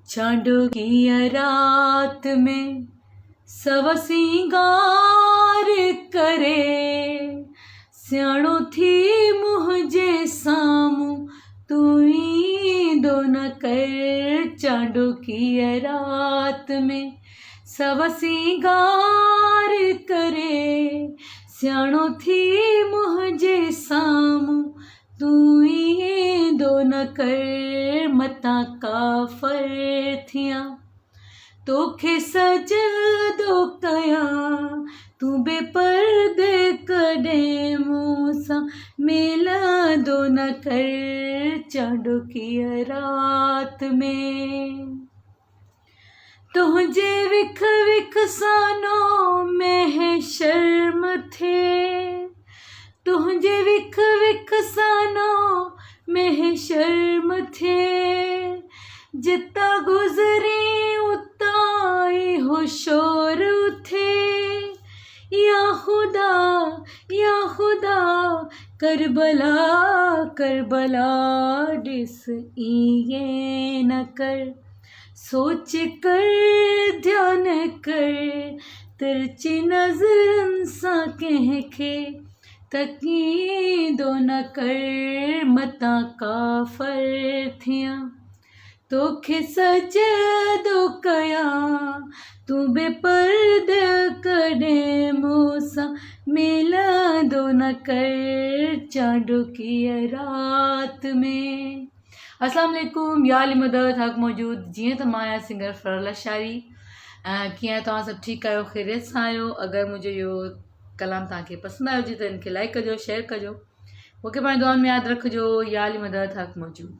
चांदो की रात में सव सिंगार करे, स्याणो थी मुझे सामू तू ही दो न कर। चांदो की रात में सव सिंगार करे, स्याणो थी मुझे सामू तू ही दो न कर। मता काफर थिया तोखे सजदो कया, तू बेपर्दे कॾहिं मूंसां मिलंदो न कर। चांदो की रात में तुझे विख विख सानो में शर्म थे, तुझे विख विख सानो में शर्म थे। जिता गुजरी उता ही हो शोर उठे। या खुदा करबला करबला डिस ये न कर। सोच कर ध्यान कर तिरछी नजरन सा कंहिंखे तकीदो न कर। मता काफर थिया तोखे सजदो कया, तू बेपर्दे कॾहिं मूंसां मिलंदो न कर। चांदो की रात में। अस्सलाम वालेकुम, या अली मदद हक़ मौजूद। जीअं त मां आहियां सिंगर फरला शारी। कीअं तव्हां सभु ठीकु आहियो, ख़ैरियत सां आहियो। अगरि मुंहिंजो इहो कलाम तव्हांखे पसंदि आयो हुजे त इनखे लाइक कजो, शेयर कजो। मूंखे पंहिंजे दुआनि में यादि रखिजो। या अली मदद हक़ मौजूद।